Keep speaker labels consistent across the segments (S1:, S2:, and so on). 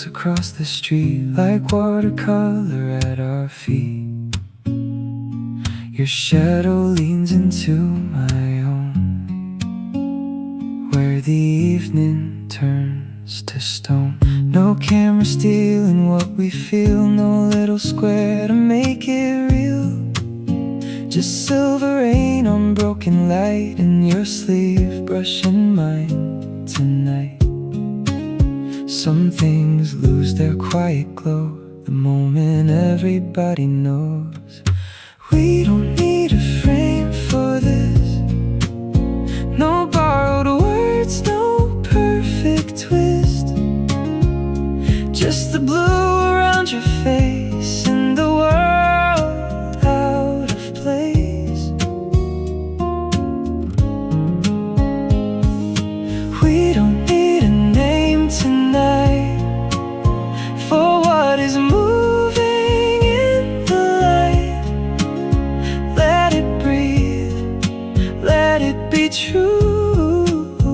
S1: flows across the street like watercolor at our feet. Your shadow leans into my own, where the evening turns to stone. No camera stealing what we feel, no little square to make it real. Just silver rain on broken light, and your sleeve brushing mine tonight. Some things lose their quiet glow the moment everybody knows. We don't need a frame for this, no borrowed words, no perfect twist. Just the blue around your face and the world out of place. We don't need a name tonight for what is moving in the light. Let it breathe, let it be true,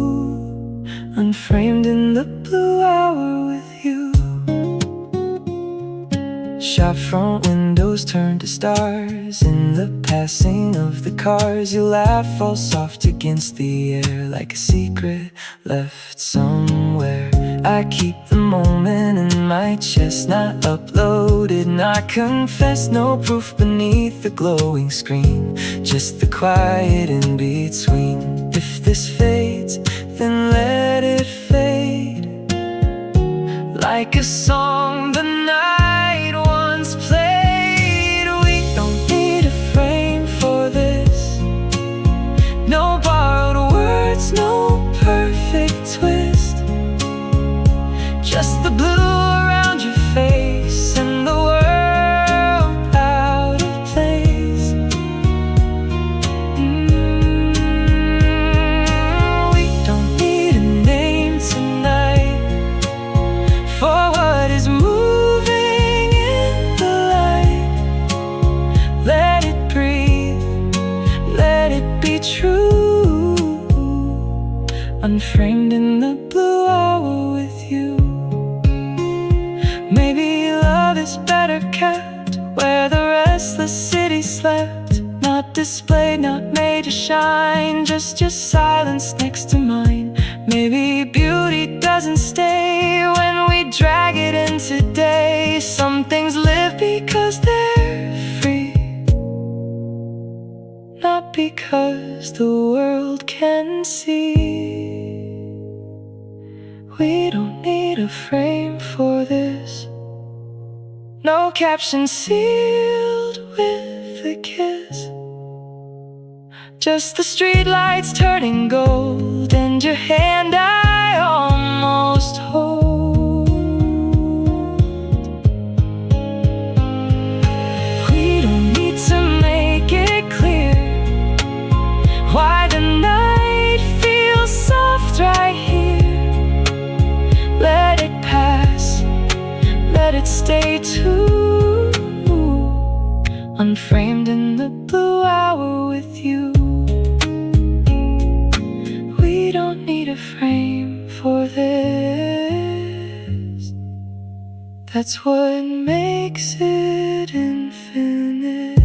S1: unframed in the blue hour with you. Shop front windows turn to stars in the passing of the cars. Your laugh falls soft against the air like a secret left somewhere. I keep the moment in my chest, not uploaded, not confessed. No proof beneath the glowing screen, just the quiet in between. If this fades, then let it fade, like a song the night once played. We don't need a frame for this, no borrowed words, no perfect twist. Just the blue around your face and the world out of place. We don't need a name tonight for what is moving in the light. Let it breathe, let it be true, unframed in the blue hour with you. Maybe love is better kept where the restless city slept, not displayed, not made to shine, just your silence next to mine. Maybe beauty doesn't stay when we drag it in today. Some things live because they're free, not because the world can see. We don't need a frame for this, no caption sealed with a kiss. Just the streetlights turning gold and your hand I almost hold. We don't need to make it clear why the night feels soft right here. Let it pass, let it stay too, unframed in the blue hour with you. We don't need a frame for this, that's what makes it infinite.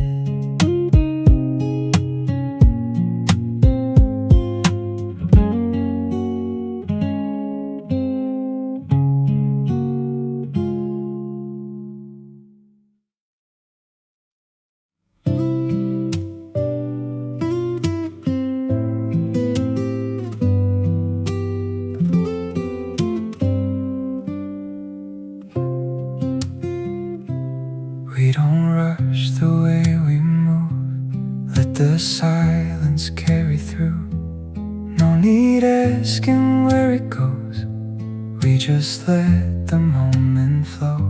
S1: We don't rush the way we move, let the silence carry through. No need asking where it goes, we just let the moment flow.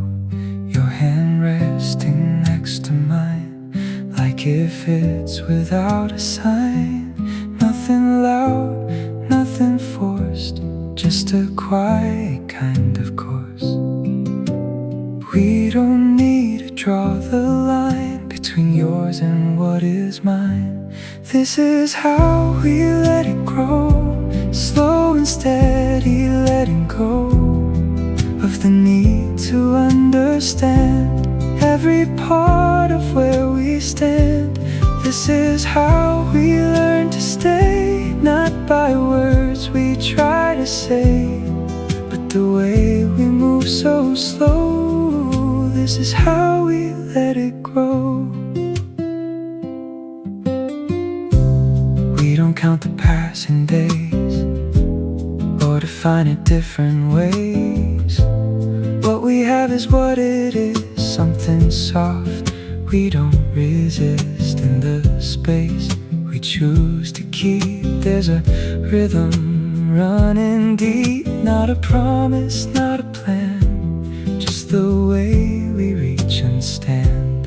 S1: Your hand resting next to mine, like it fits without a sign. Nothing loud, nothing forced, just a quiet kind of course. We don't need to draw the line between yours and what is mine. This is how we let it grow, slow and steady letting go of the need need to understand every part of where we stand. This is how we learn to stay, not by words we try to say, but the way we move so slow. This is how we let it grow. We don't count the passing days or define it different ways. What we have is what it is, something soft we don't resist. In the space we choose to keep, there's a rhythm running deep. Not a promise, not a plan, just the way we reach and stand.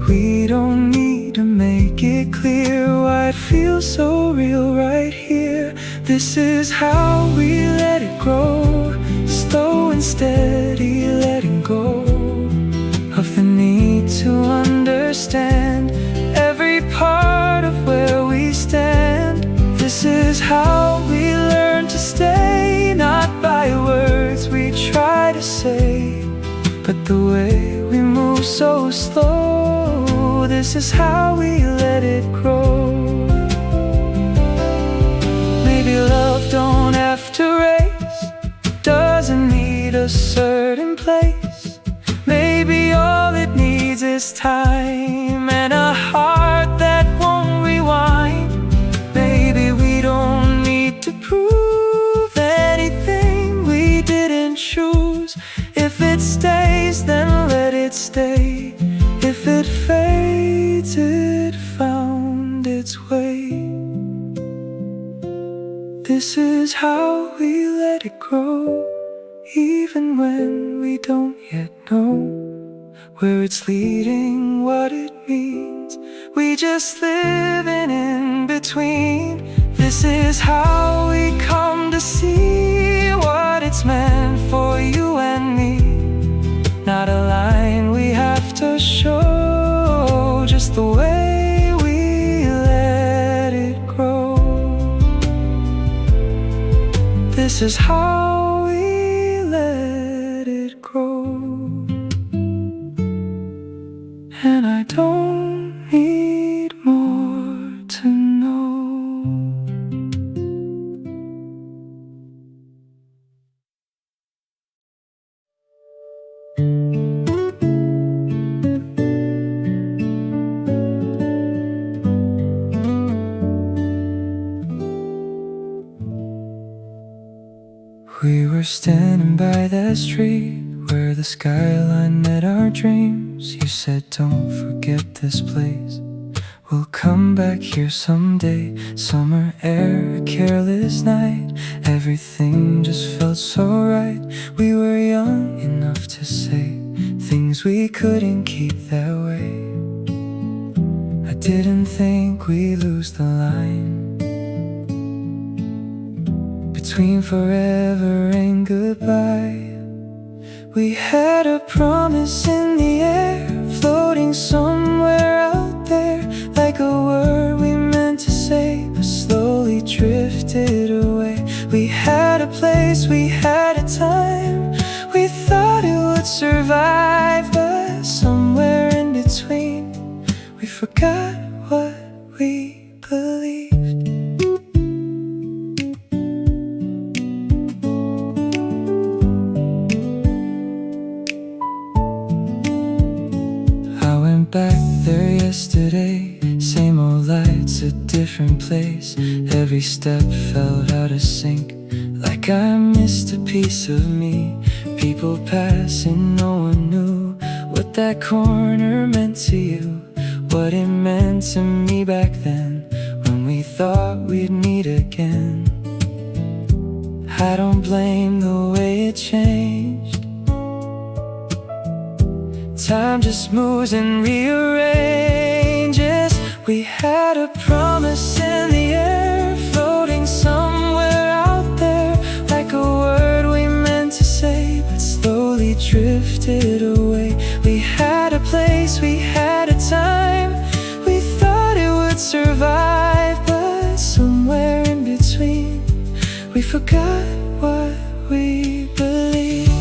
S1: We don't need to make it clear why it feels so real right here. This is how we let it grow, slow and steady, letting go of the need to understand every part of where we stand. This is how we learn to stay, not by words we try to say, but the way we move so slow. This is how we let it grow. Maybe love don't have to race, doesn't need a certain place. Maybe all it needs is time and a heart that won't rewind. Maybe we don't need to prove anything we didn't choose. If it stays, then let it stay. If it fades, it found its way. This is how we let it grow, even when we don't yet know where it's leading, what it means. We just live in between. This is how we come to see what it's meant for you and me. Not a line we have to show, just the way we let it grow. This is how we let it grow. And I don't need more to know. We were standing by that street where the skyline met our dreams. You said, don't forget this place, we'll come back here someday. Summer air, a careless night, everything just felt so right. We were young enough to say things we couldn't keep that way. I didn't think we'd lose the line between forever and goodbye. We had a promise in the air, floating somewhere out there, like a word we meant to say, but slowly drifted away. We had a place, we had a time, we thought it would survive, but somewhere in between, we forgot what we believed. Back there yesterday, same old lights, a different place. Every step felt out of sync, like I missed a piece of me. People passing, no one knew what that corner meant to you, what it meant to me back then, when we thought we'd meet again. I don't blame the way it changed. Time just moves and rearranges. We had a promise in the air, floating somewhere out there, like a word we meant to say, but slowly drifted away. We had a place, we had a time, we thought it would survive, but somewhere in between, we forgot what we believed.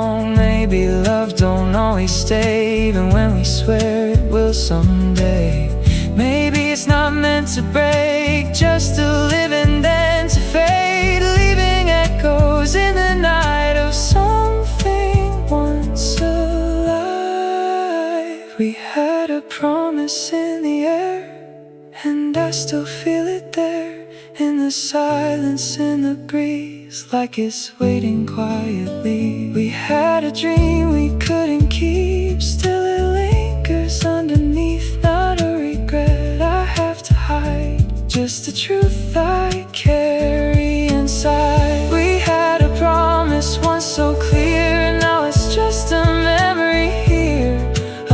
S1: wrong. Maybe love don't always stay, even when we swear it will someday. Maybe it's not meant to break, just to live and then to fade, leaving echoes in the night of something once alive. We had a promise in the air, and I still feel it there, in the silence, in the breeze, like it's waiting quietly. We had a dream we couldn't keep, still it lingers underneath. Not a regret I have to hide, just the truth I carry inside. We had a promise once so clear, now it's just a memory here,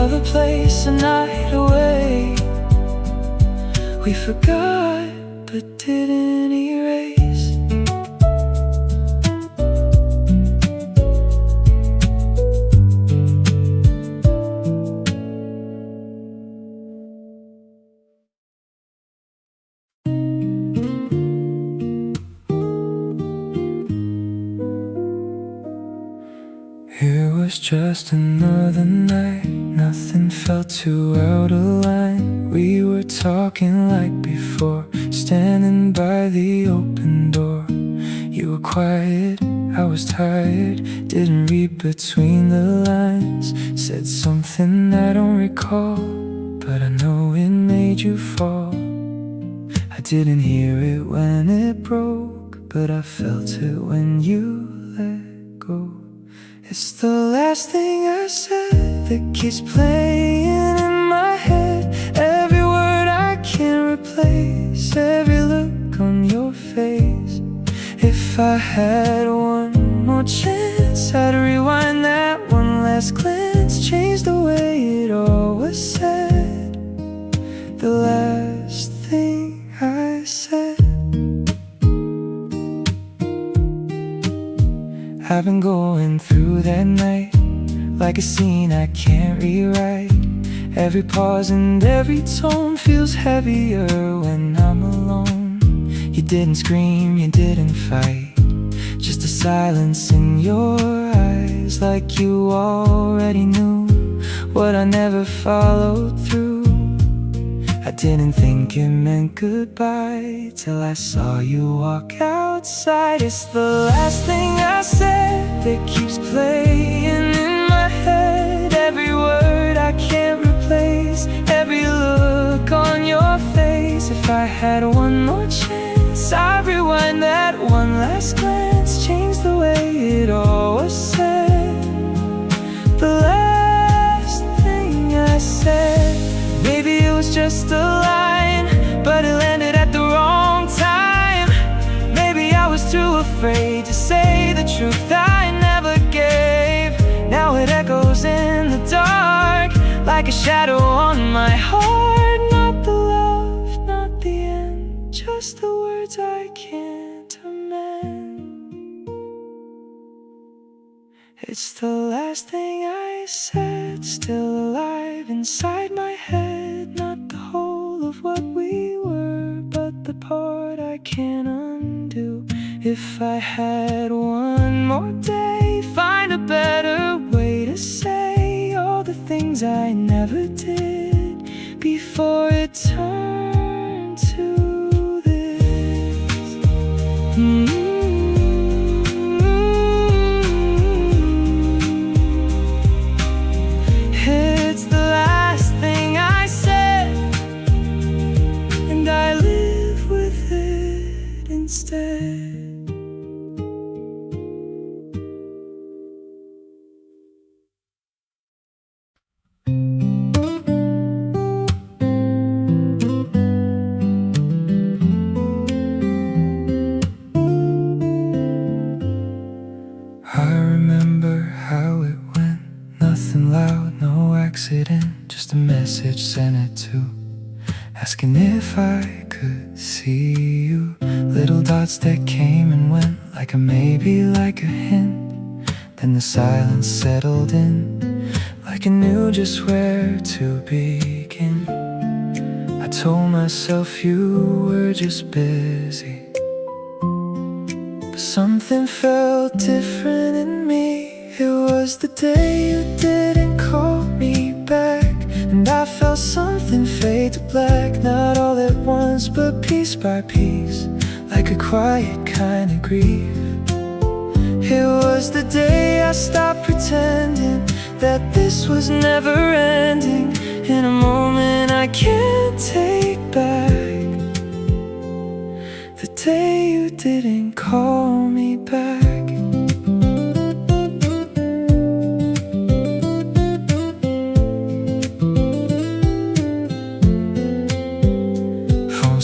S1: of a place, a night away. We forgot, but didn't erase. It was just another night, nothing felt too out of line. We were talking like before, standing by the open door. You were quiet, I was tired, didn't read between the lines. Said something I don't recall, but I know it made you fall. I didn't hear it when it broke, but I felt it when you let go. It's the last thing I said that keeps playing in my head. Every word I can't replace, every look on your face. If I had one more chance, I'd rewind that one last glance, change the way it all was said. The last thing I said. I've been going through that night like a scene I can't rewrite. Every pause and every tone feels heavier when I'm alone. You didn't scream, you didn't fight, just a silence in your eyes, like you already knew what I never followed through. I didn't think it meant goodbye till I saw you walk outside. It's the last thing I said that keeps playing in my head. Every word I can't replace, every look on your face. If I had one more chance, I'd rewind that one last glance, change the way it all was said. The last thing I said. Maybe it was just a line, but it landed at the wrong time. Maybe I was too afraid to say the truth I never gave. Now it echoes in the dark, like a shadow on my heart. Not the love, not the end, just the words I can't amend. It's the last thing I said, still alive inside my head. Not the whole of what we were, but the part I can't undo. If I had one more day, find a better way to say all the things I never did before it turned to this. It's the last thing I said, and I live with it instead. I remember how it went, nothing loud, no accident, just a message sent at 2, asking if I could see you. Little dots that came and went, like a maybe, like a hint. Then the silence settled in, like I knew just where to begin. I told myself you were just busy, but something felt different in me. It was the day you didn't call me back, and I felt something fade to black. Not all at once, but piece by piece, like a quiet kind of grief. It was the day I stopped pretending that this was never ending. In a moment I can't take back, the day you didn't call me back.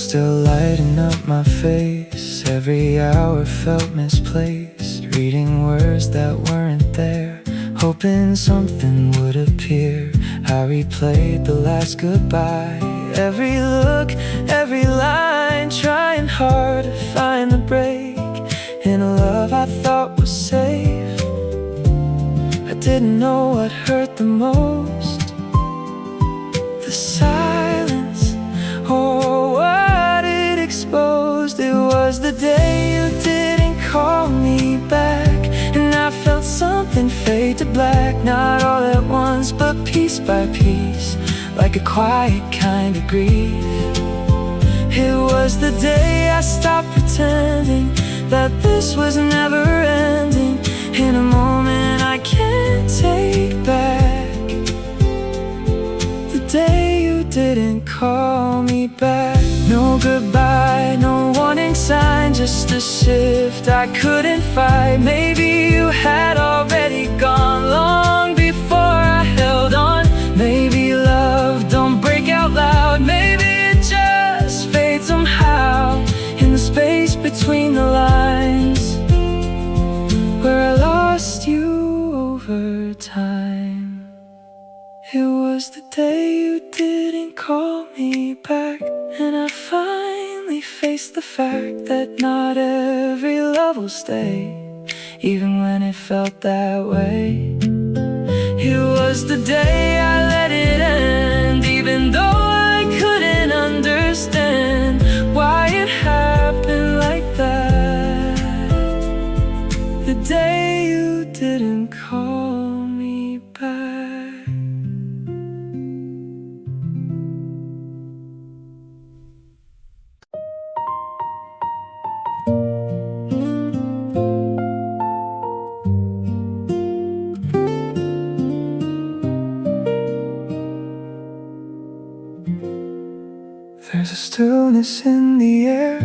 S1: Still lighting up my face. Every hour felt misplaced, reading words that weren't there, hoping something would appear. I replayed the last goodbye, every look, every line, trying hard to find the break in a love I thought was safe. I didn't know what hurt the most, the silence or what it exposed. It was the day you didn't call me back, and I felt something fade to black. Not all at once, but piece by piece, like a quiet kind of grief. It was the day I stopped pretending that this was never ending. In a moment I can't take back, the day you didn't call me back. No goodbye, no warning sign, just a shift I couldn't fight. Maybe you had already gone long before I held on. Maybe love don't break out loud, maybe it just fades somehow in the space between the lines, where I lost you over time. It was the day you didn't call me back, and I finally faced the fact that not every love will stay, even when it felt that way. It was the day I let it end, even though I couldn't understand why it happened like that. The day you didn't call me back. There's a stillness in the air,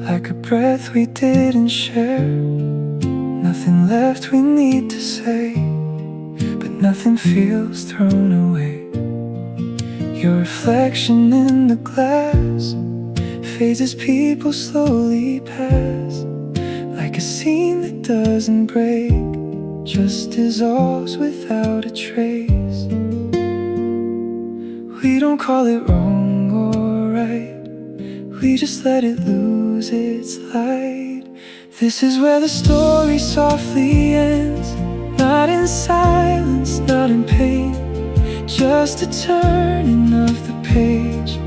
S1: like a breath we didn't share. Nothing left we need to say, but nothing feels thrown away. Your reflection in the glass fades as people slowly pass, like a scene that doesn't break, just dissolves without a trace. We don't call it wrong or right, we just let it lose its light. This is where the story softly ends, not in silence, not in pain, just a turning of the page.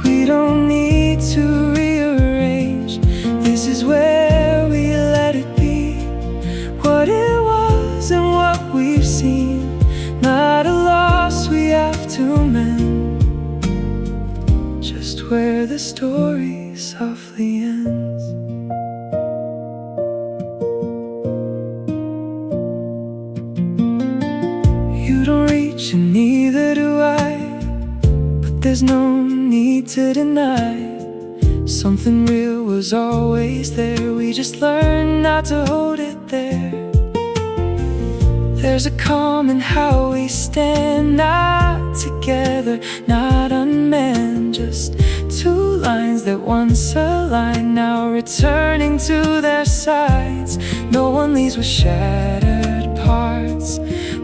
S1: We don't need to rearrange. This is where we let it be, what it was and what we've seen. Not a loss we have to mend, just where the story softly ends. You don't reach and neither do I, but there's no need to deny. Something real was always there, we just learned not to hold it there. There's a calm in how we stand, not together, not unmanned, just two lines that once aligned, now returning to their sides. No one leaves with shattered parts,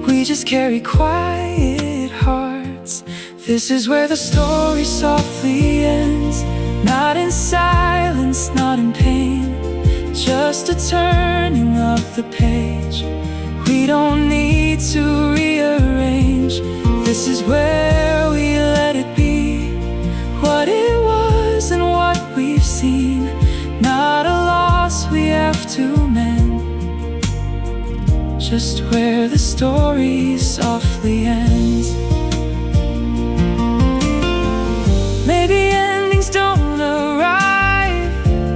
S1: we just carry quiet hearts. This is where the story softly ends, not in silence, not in pain, just a turning of the page. We don't need to rearrange. This is where we let it be, what it was and what we've seen. Not a loss we have to mend, just where the story softly ends. Maybe endings don't arrive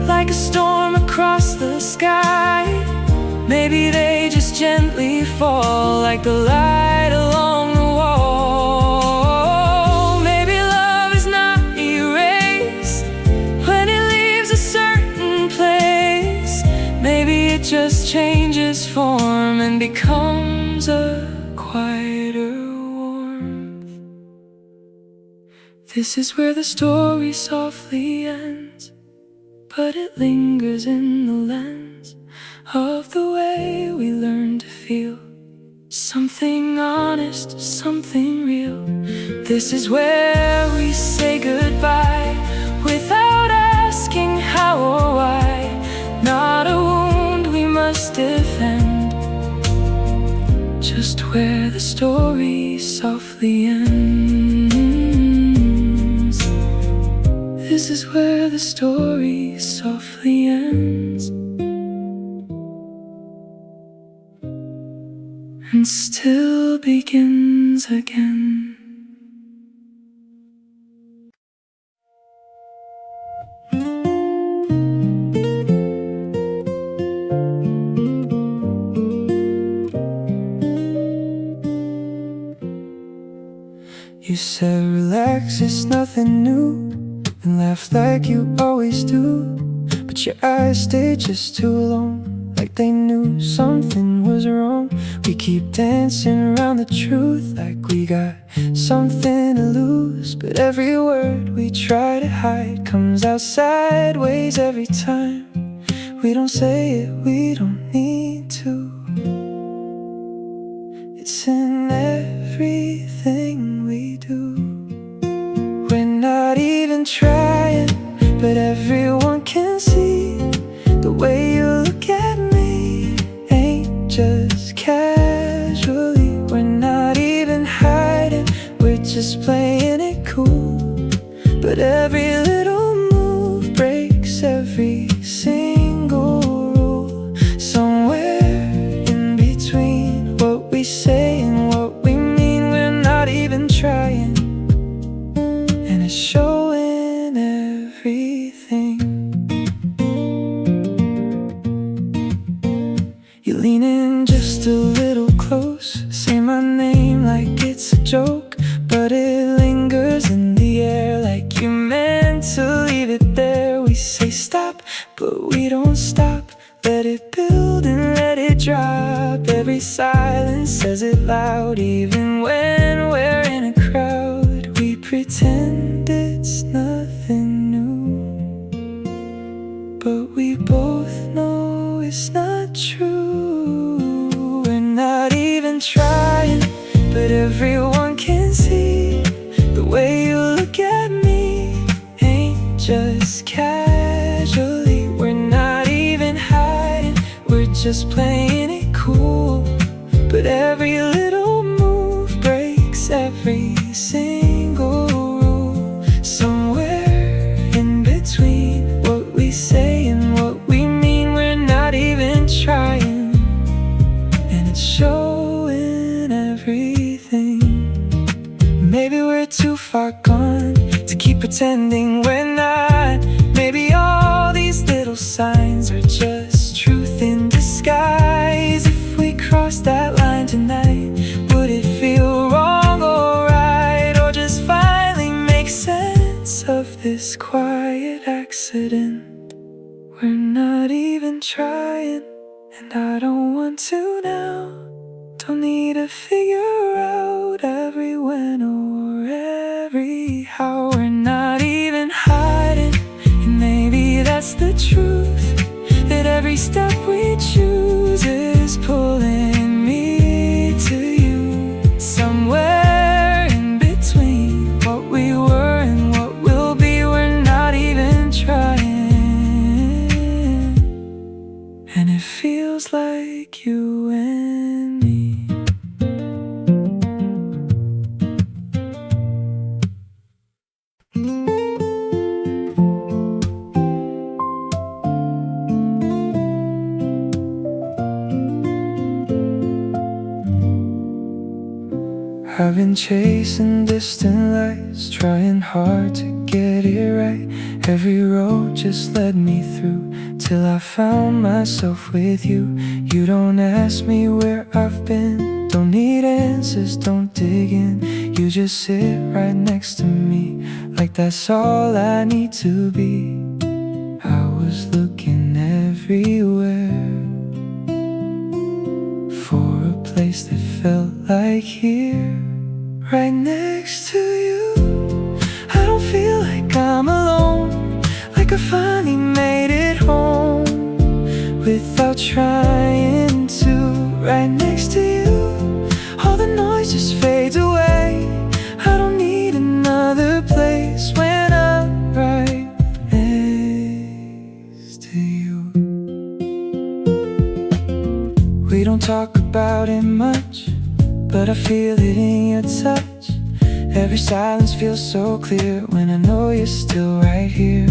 S1: like a storm across the sky. Maybe they just gently fall like the light along the wall. Maybe love is not erased when it leaves a certain place. Maybe it just changes form and becomes a quieter warmth. This is where the story softly ends, but it lingers in the lens of the way we learn to feel. Something honest, something real. This is where we say goodbye without asking how or why. Not a wound we must defend, just where the story softly ends. This is where the story softly ends, and still begins again. You said relax, it's nothing new, and laughed like you always do. But your eyes stayed just too long, like they knew something was wrong. We keep dancing around the truth like we got something to lose. But every word we try to hide comes out sideways every time. We don't say it, we don't need to. It's in everything we do. We're not even trying, but everyone can see the way you look at me ain't just casually. We're not even hiding, we're just playing it cool. But every little move breaks every single rule. Somewhere in between what we say and what we mean, we're not even trying, and it's showing everything. You lean in just a little close, say my name like it's a joke, but it lingers in the air like you meant to leave it there. We say stop, but we don't stop. Let it build and let it drop. Every silence says it loud, even when we're in a crowd. We pretend it's nothing new, but we both know it's not true. We're not even trying, but everyone can see the way you look at me ain't just casually. We're not even hiding, we're just playing it cool. But every little move breaks every single rule. Somewhere in between what we say and what we mean, we're not even trying, and it's showing everything. Maybe we're too far gone to keep pretending we're not. Maybe all these little signs are just truth in disguise. If we cross that line tonight, would it feel wrong or right, or just finally make sense of this quiet accident? We're not even trying, and I don't want to now. Don't need to figure out every when or every how. We're not even hiding, and maybe that's the truth, that every step we choose is pulling me to you. Somewhere in between what we were and what we'll be, we're not even trying, and it feels like you and me. I've been chasing distant lights, trying hard to get it right. Every road just led me through till I found myself with you. You don't ask me where I've been, don't need answers, don't dig in. You just sit right next to me, like that's all I need to be. I was looking everywhere for a place that felt like here, right next to you. I don't feel like I'm alone, like I finally made it home without trying to. Right next to you, all the noise just fades away. I don't need another place when I'm right next to you. We don't talk about it much, but I feel it in your touch. Every silence feels so clear when I know you're still right here.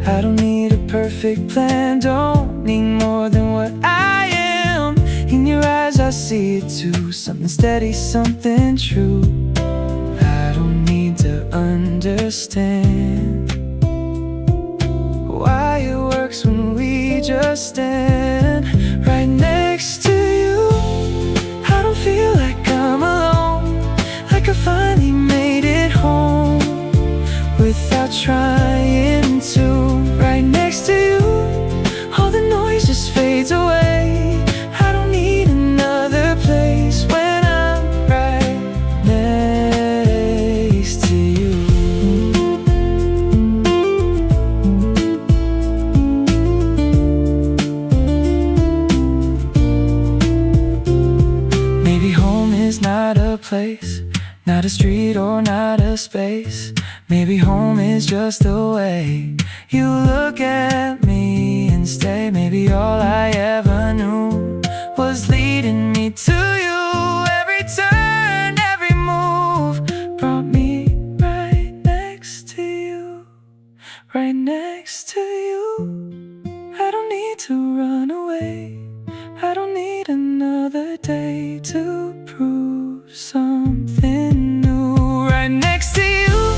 S1: I don't need a perfect plan, don't need more than what I am. In your eyes I see it too, something steady, something true. I don't need to understand why it works when we just stand right next to you. I don't feel like I'm alone, like I finally made it home without trying to. Right next to you, all the noise just fades away. I don't need another place when I'm right next to you. Maybe home is not a place, not a street or not a space. Maybe home is just the way you look at me and stay. Maybe all I ever knew was leading me to you. Every turn, every move brought me right next to you, right next to you. I don't need to run away, I don't need another day to prove something new. Right next to you,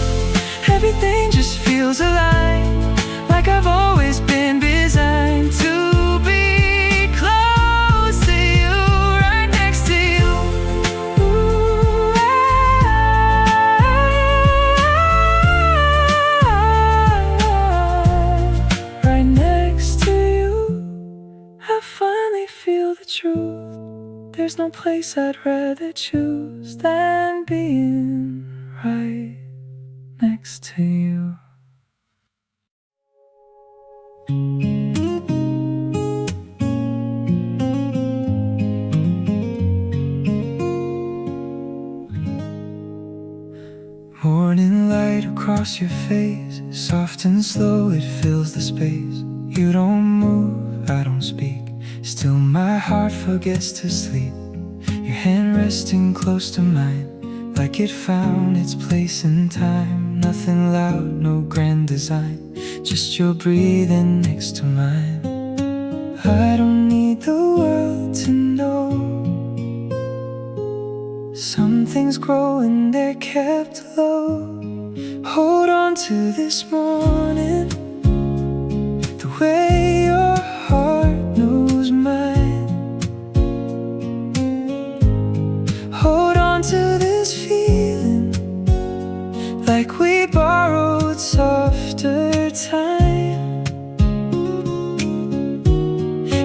S1: everything just feels aligned, like I've always been designed to be close to you. Right next to you. Ooh, right next to you. I finally feel the truth. There's no place I'd rather choose than being right next to you. Morning light across your face, soft and slow it fills the space. You don't move, I don't speak, still my heart forgets to sleep. Your hand resting close to mine, like it found its place in time. Nothing loud, no grand design, just your breathing next to mine. I don't need the world to know. Some things grow and they're kept low. Hold on to this morning, the way your heart knows mine. Hold on to this feeling, like we borrowed softer time.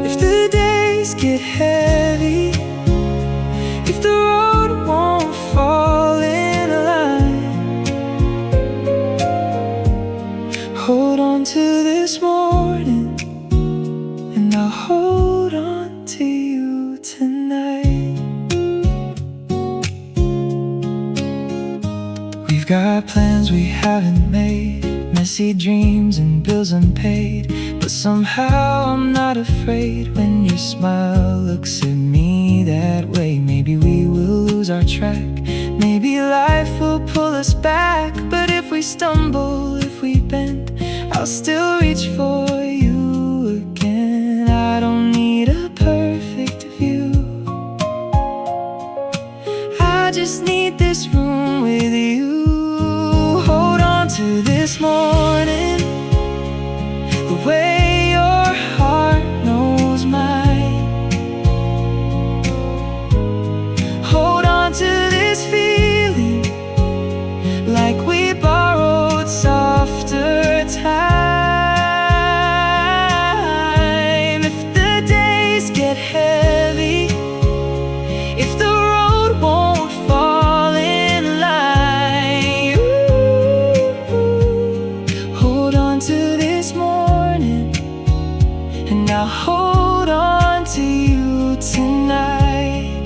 S1: If the days get heavy, if the road won't fall in a line, hold on to this morning, and I'll hold on to you tonight. We've got plans we haven't made, messy dreams and bills unpaid, but somehow I'm not afraid when your smile looks at me that way. Maybe we will lose our track, maybe life will pull us back, but if we stumble, if we bend, I'll still reach for you again. I don't need a perfect view, I I just need this room with you. Hold on to this morning, the way your heart knows mine. Hold on to this feeling, like we borrowed softer time. If the days get heavy, if the road won't fall in line, hold on to this morning, and I'll hold on to you tonight.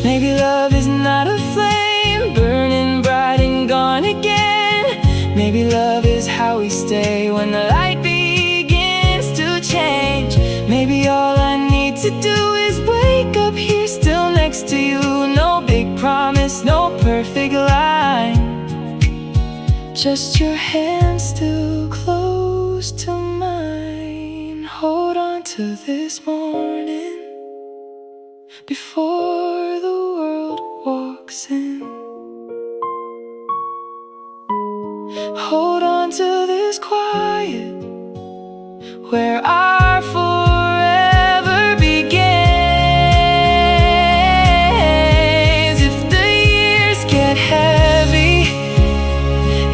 S1: Maybe love is not a flame burning bright and gone again. Maybe love is how we stay when the light begins to change. Maybe all I need to do is wake up here still next to you. No big promise, no perfect line, just your hand still close to mine. Hold on to this morning before the world walks in. Hold on to this quiet where our forever begins. If the years get heavy,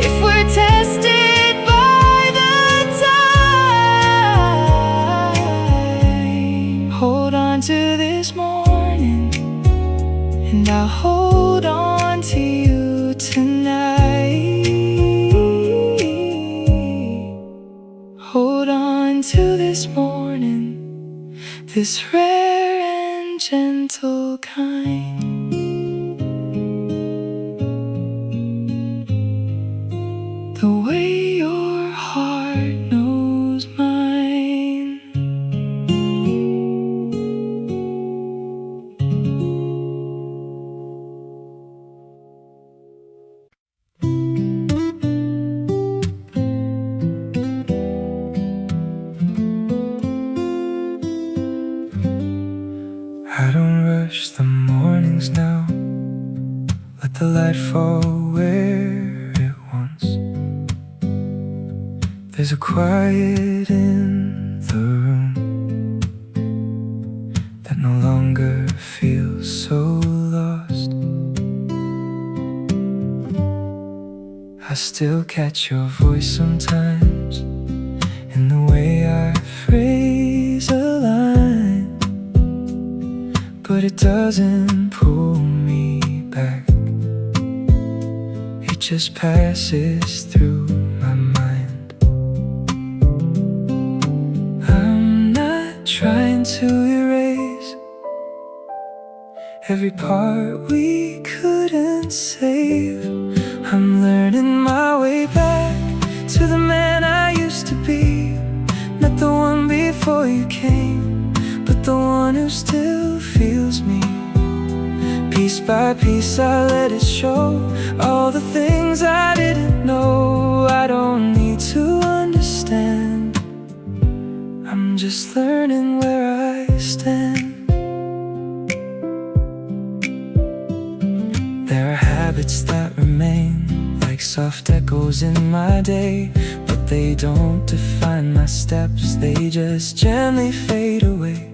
S1: if we're tested by the time, hold on to this morning, and I'll hold on to you tonight. Hold on to this morning, this rare and gentle kind. The way your heart knows mine. I don't rush the mornings now. Let the light fall where it wants. There's a quiet in the room that no longer feels so lost. I still catch your voice sometimes in the way I phrase a line, but it doesn't pull me back. It just passes through my mind. I'm not trying to erase every part we couldn't save. I'm learning my way back to the man I used to be. Not the one before you came, but the one who still feels me. Piece by piece I let it show, all the things I didn't know. I don't need to understand, I'm just learning where I stand. There are habits that remain like soft echoes in my day, but they don't define my steps, they just gently fade away.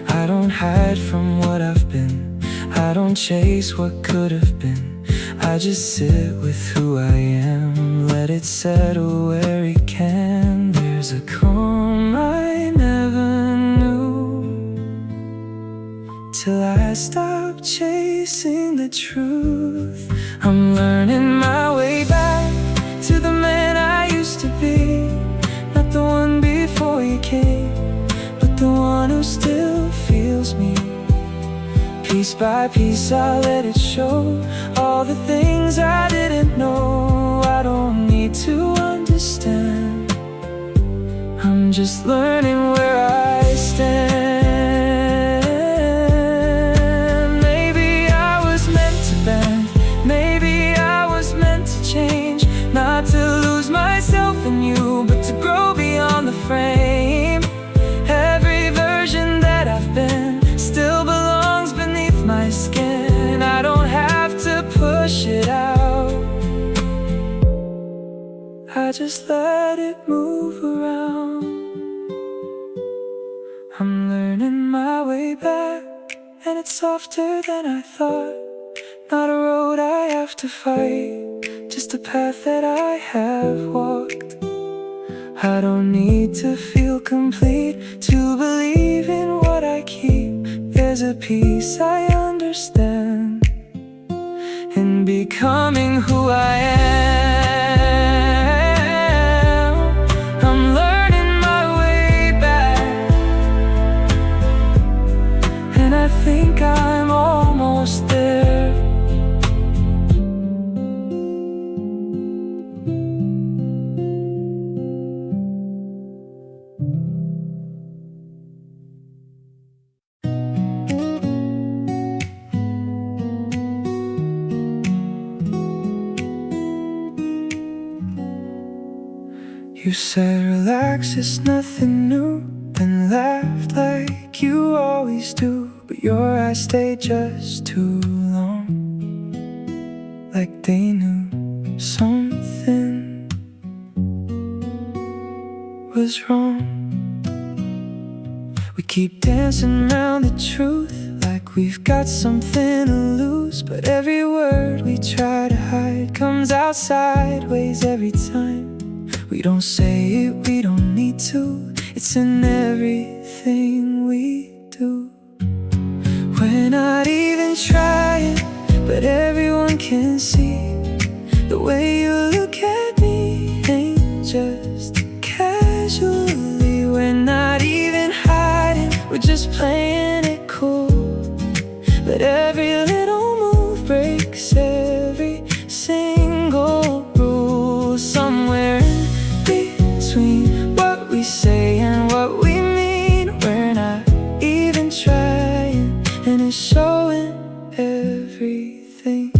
S1: I don't hide from what I've been, I don't chase what could have been. I just sit with who I am, let it settle where it can. There's a calm I never knew till I stopped chasing the truth. I'm learning my way back to the man I used to be. Not the one before you came, but the one who still feels me. Piece by piece I let it show, all the things I didn't know. I don't need to understand, I'm just learning where I stand. Maybe I was meant to bend, maybe I was meant to change. Not to lose myself in you, but to grow beyond the frame. Every version that I've been still belongs beneath my skin. I just let it move around. I'm learning my way back, and it's softer than I thought. Not a road I have to fight, just a path that I have walked. I don't need to feel complete to believe in what I keep. There's a peace I understand in becoming who I am. I'm learning my way back, and I think I'm almost there. You said relax, it's nothing new, and laughed like you always do. But your eyes stayed just too long, like they knew something was wrong. We keep dancing around the truth, like we've got something to lose. But every word we try to hide comes out sideways every time. We don't say it, we don't need to. It's in everything we do. We're not even trying, but everyone can see. The way you look at me ain't just casually. We're not even hiding, we're just playing it cool. But every little move breaks every single rule. Somewhere between what we say and what we mean, we're not even trying, and it's showing everything.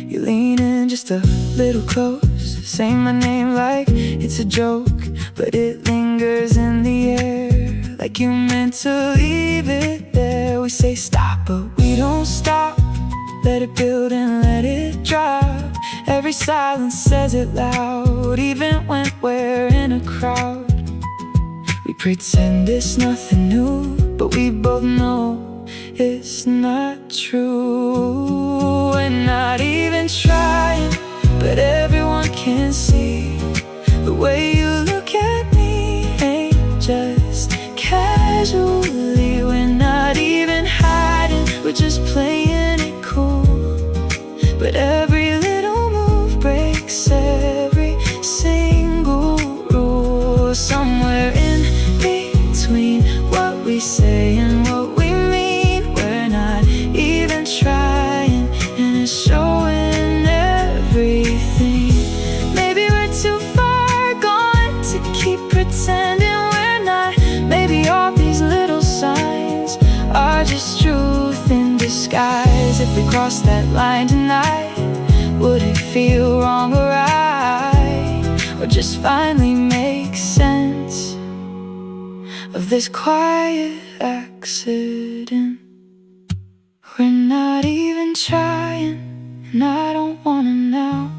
S1: You lean in just a little close, say my name like it's a joke, but it lingers in the air, like you meant to leave it there. We say stop, but we don't stop. Let it build and let it drop. Every silence says it loud, even when we're in a crowd. We pretend it's nothing new, but we both know it's not true. We're not even trying, but everyone can see. The way you look at me ain't just casually. We're not even hiding, we're just playing it cool. But every little move breaks every single rule. Somewhere in between what we say and what we mean, we're not even trying, and it's showing everything. Maybe we're too far gone to keep pretending we're not. Maybe all these little signs are just truth in disguise. If we cross that line tonight, would it feel wrong or right? Or just finally make sense of this quiet accident? We're not even trying, and I don't wanna now.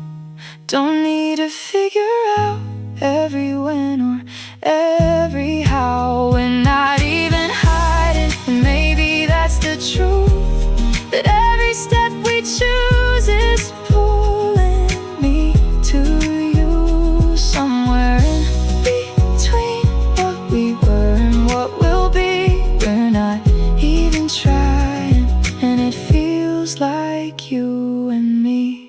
S1: Don't need to figure out every when or every how. We're not even hiding, and maybe that's the truth. That every step we choose is pulling me to you. Somewhere in between what we were and what we'll be, we're not even trying, and it feels like you and me.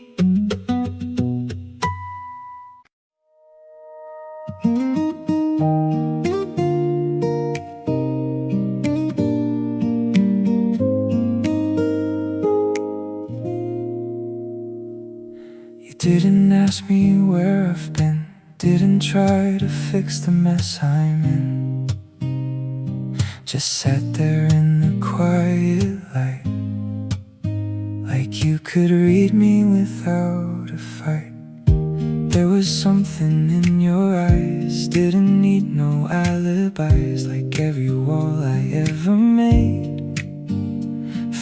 S1: Didn't ask me where I've been, didn't try to fix the mess I'm in. Just sat there in the quiet light, like you could read me without a fight. There was something in your eyes, didn't need no alibis. Like every wall I ever made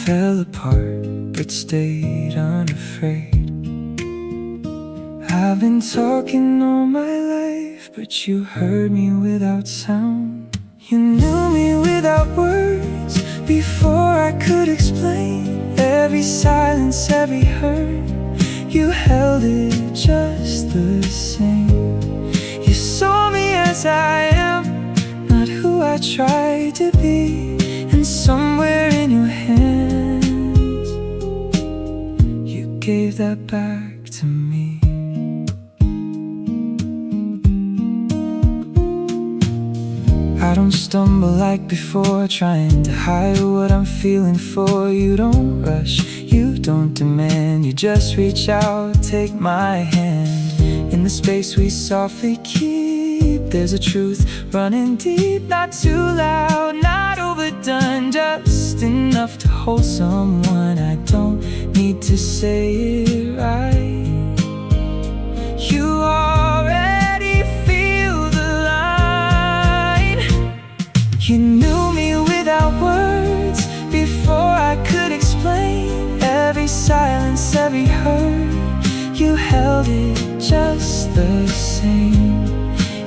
S1: fell apart, but stayed unafraid. I've been talking all my life, but you heard me without sound. You knew me without words before I could explain. Every silence, every hurt, you held it just the same. You saw me as I am, not who I tried to be. And somewhere in your hands, you gave that back to me. I don't stumble like before, trying to hide what I'm feeling for. You don't rush, you don't demand, you just reach out, take my hand. In the space we softly keep, there's a truth running deep. Not too loud, not overdone, just enough to hold someone. I don't need to say it right. You already feel the line. You knew me without words before I could explain. Every silence, every hurt, you held it just the same.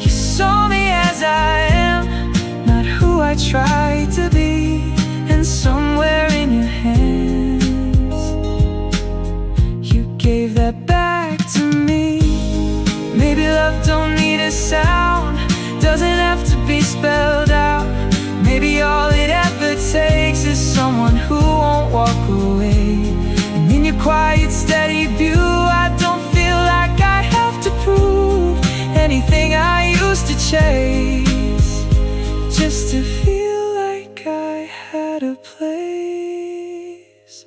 S1: You saw me as I am, not who I tried to be. And somewhere in your hands, you gave that back to me. Maybe love don't need a sound, doesn't have to be spelled out. Maybe all it ever takes is someone who won't walk away. And in your quiet, steady view, I don't feel like I have to prove anything I used to chase, just to feel like I had a place.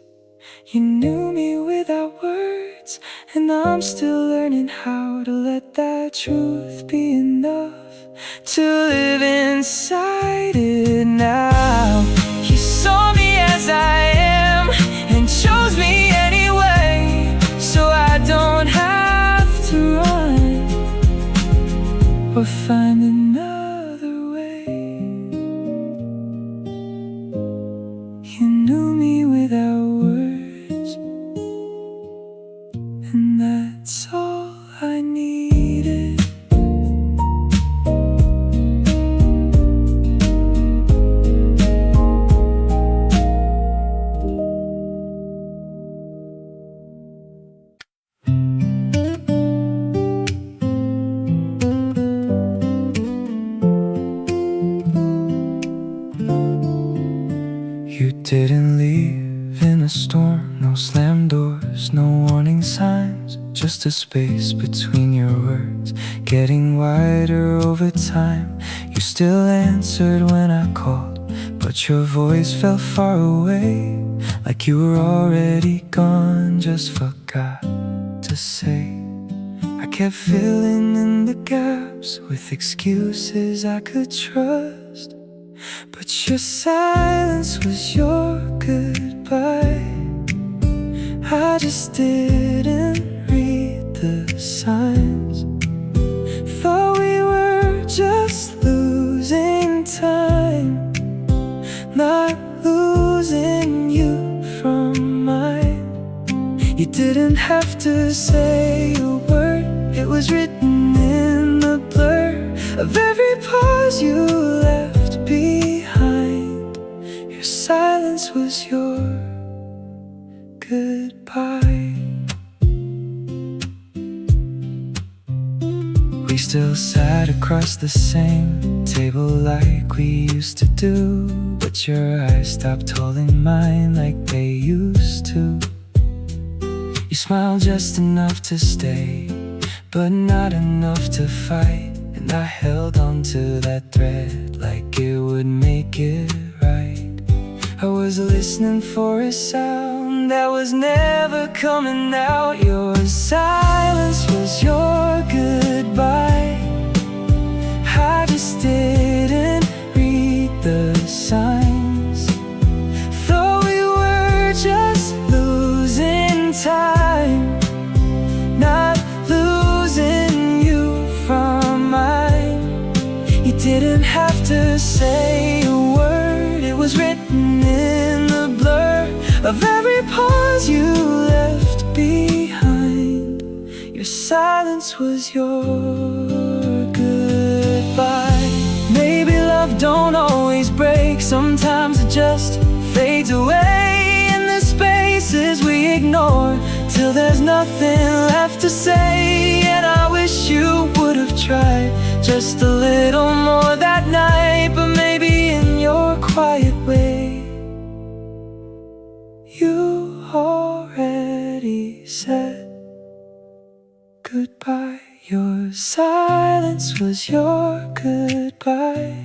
S1: You knew me without words, and I'm still learning how to let that truth be enough to live inside it now. You saw me as I am and chose me anyway, so I don't have to run or find another way. You knew me without words, and that's all I needed. You didn't leave in a storm, no slammed doors, no warning signs, just a space between your words, getting wider over time. You still answered when I called, but your voice felt far away, like you were already gone, just forgot to say. I kept filling in the gaps with excuses I could trust, but your silence was your goodbye. I just didn't read the signs. Thought we were just losing time, not losing you from mine. You didn't have to say a word, it was written in the blur of every pause you left behind. Your silence was your goodbye. We still sat across the same table like we used to do, but your eyes stopped holding mine like they used to. You smiled just enough to stay, but not enough to fight. And I held on to that thread like it would make it right. I was listening for a sound that was never coming out. Your silence was your goodbye. I just didn't read the signs. Thought we were just losing time, not losing you from mine. You didn't have to say a word, it was written in the blur of every pause you left behind. Your silence was your goodbye. Maybe love don't always break, sometimes it just fades away in the spaces we ignore, till there's nothing left to say. And I wish you would have tried just a little more that night, but maybe in your quiet way you already said goodbye. Your silence was your goodbye,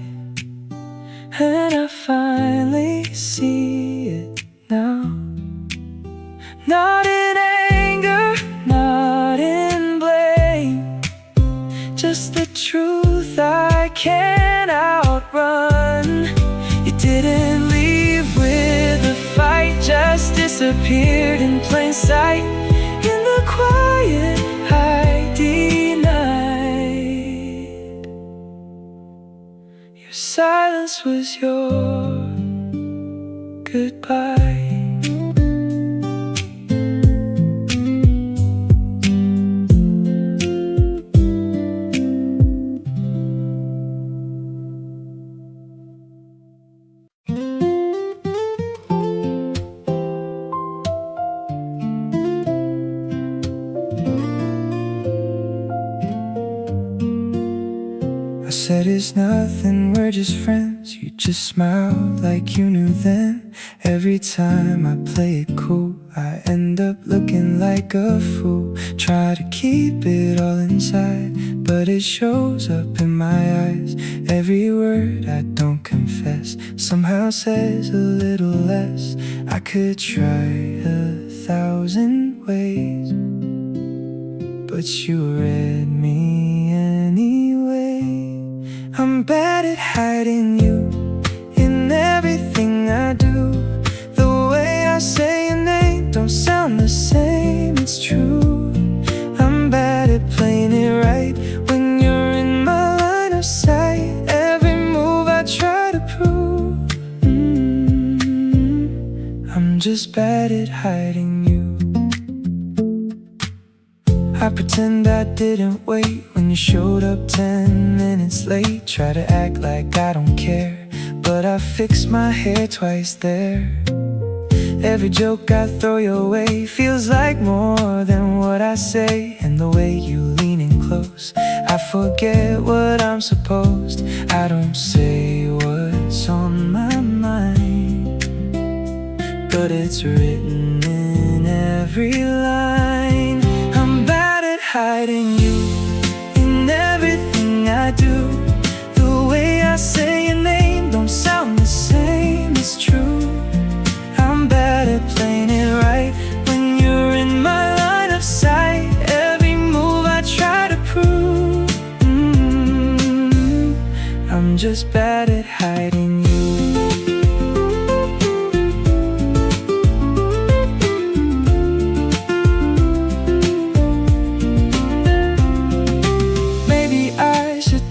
S1: and I finally see it now. Not in anger, not in blame, just the truth I can't outrun. You didn't leave with a fight, just disappeared in plain sight. In the quiet I denied. Your silence was your goodbye. I said it's nothing, we're just friends. You just smiled like you knew then. Every time I play it cool, I end up looking like a fool. Try to keep it all inside, but it shows up in my eyes. Every word I don't confess somehow says a little less. I could try 1,000 ways, but you read me anyway. I'm bad at hiding you in everything I do. The way I say your name don't sound the same, it's true. I'm bad at playing it right when you're in my line of sight. Every move I try to prove, I'm just bad at hiding you. I pretend I didn't wait when you showed up 10 minutes late. Try to act like I don't care, but I fixed my hair twice there. Every joke I throw your way feels like more than what I say. And the way you lean in close, I forget what I'm supposed. I don't say what's on my mind, but it's written in every line. I'm bad at hiding you in everything I do. The way I say your name don't sound the same, it's true. I'm bad at playing it right when you're in my line of sight. Every move I try to prove, I'm just bad at hiding you.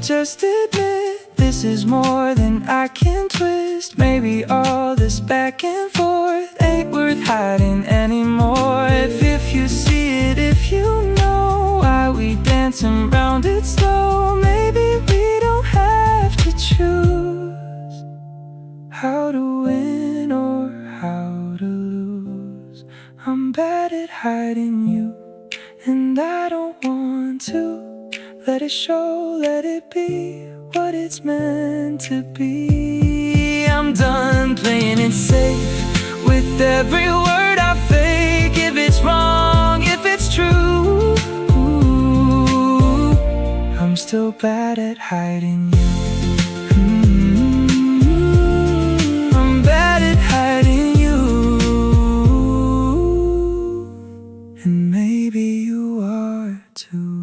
S1: Just admit this is more than I can twist. Maybe all this back and forth ain't worth hiding anymore. If you see it, if you know why we dancing round it slow, maybe we don't have to choose how to win or how to lose. I'm bad at hiding you, and I don't want to. Let it show, let it be what it's meant to be. I'm done playing it safe with every word I fake. If it's wrong, if it's true, I'm still bad at hiding you. I'm bad at hiding you, and maybe you are too.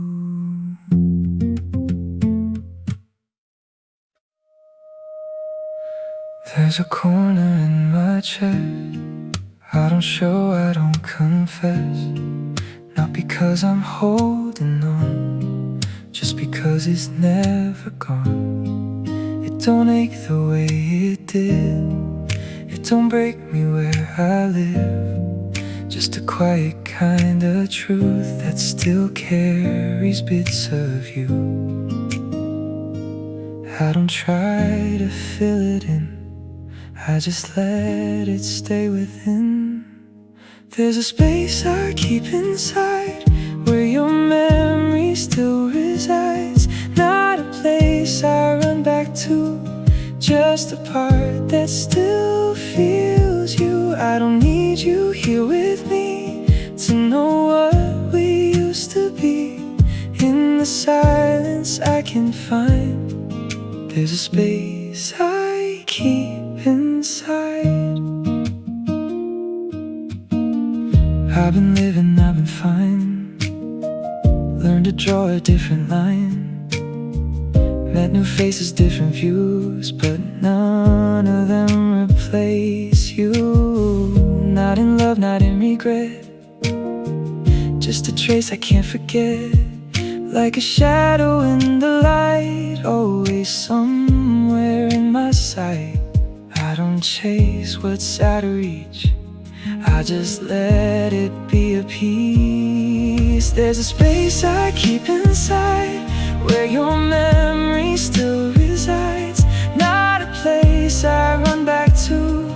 S1: There's a corner in my chest I don't show, I don't confess. Not because I'm holding on, just because it's never gone. It don't ache the way it did, it don't break me where I live. Just a quiet kind of truth that still carries bits of you. I don't try to fill it in, I just let it stay within. There's a space I keep inside where your memory still resides. Not a place I run back to, just a part that still feels you. I don't need you here with me to know what we used to be. In the silence I can find, there's a space I keep inside. I've been living, I've been fine. Learned to draw a different line. Met new faces, different views, but none of them replace you. Not in love, not in regret, just a trace I can't forget. Like a shadow in the light, always somewhere in my sight. I don't chase what's out of reach, I just let it be a piece. There's a space I keep inside where your memory still resides. Not a place I run back to,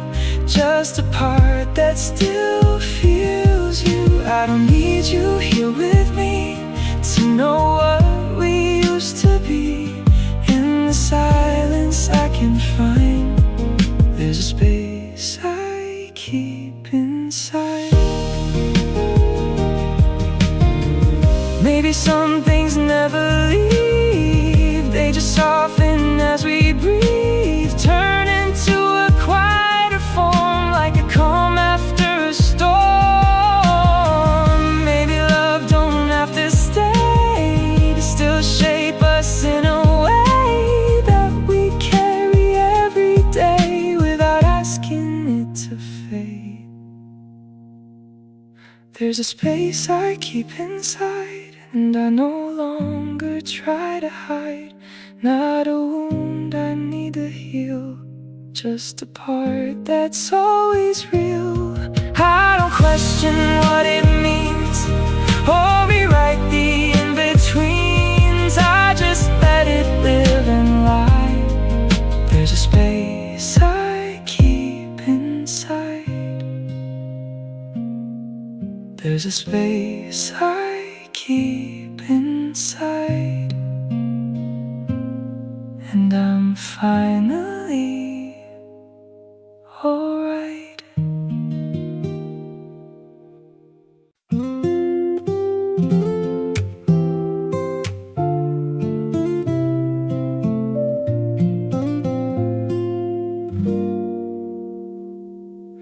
S1: just a part that still feels you. I don't need you here with me to know what we used to be. In the silence I can find, there's a space I keep inside. Maybe some things never leave, they just soften as we breathe. Turn into a quieter form, like a calm after a storm. Maybe love don't have to stay to still shape us in a way that we carry every day without asking it to fade. There's a space I keep inside, and I no longer try to hide. Not a wound I need to heal, just a part that's always real. I don't question what it means or rewrite the in-betweens. I just let it live and lie. There's a space I keep inside. There's a space I keep inside. And I'm finally alright.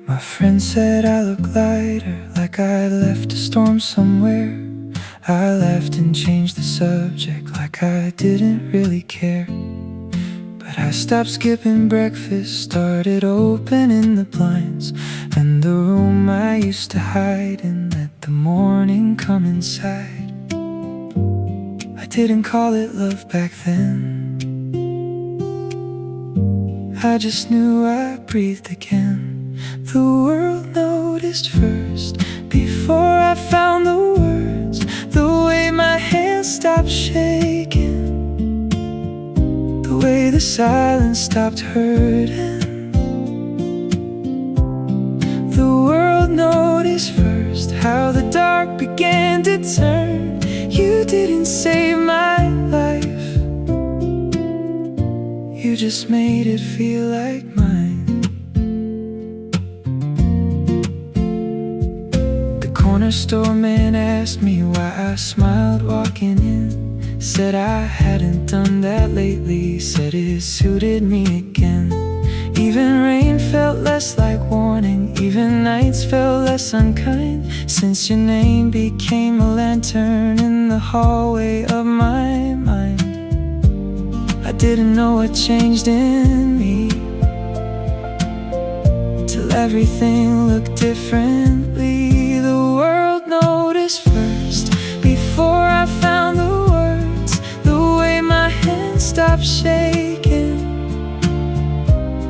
S1: My friend said I look lighter, like I left a storm somewhere. I laughed and changed the subject, like I didn't really care. But I stopped skipping breakfast, started opening the blinds, and the room I used to hide in, let the morning come inside. I didn't call it love back then, I just knew I breathed again. The world noticed first, before I found the words. The way my hands stopped shaking, the way the silence stopped hurting. The world noticed first, how the dark began to turn. You didn't save my life, you just made it feel like mine. Corner store man asked me why I smiled walking in. Said I hadn't done that lately, said it suited me again. Even rain felt less like warning, even nights felt less unkind, since your name became a lantern in the hallway of my mind. I didn't know what changed in me, till everything looked differently. The world noticed first, before I found the words. The way my hands stopped shaking,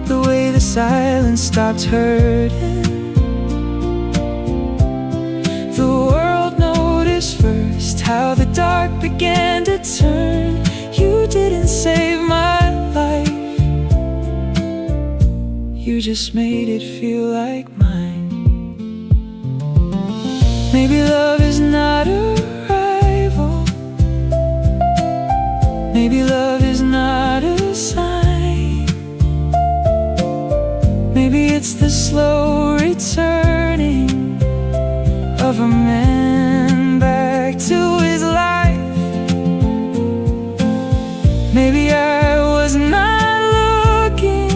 S1: the way the silence stopped hurting. just made it feel like mine. Maybe love is not a rival. Maybe love is not a sign. Maybe it's the slow returning of a man back to his life. Maybe I was not looking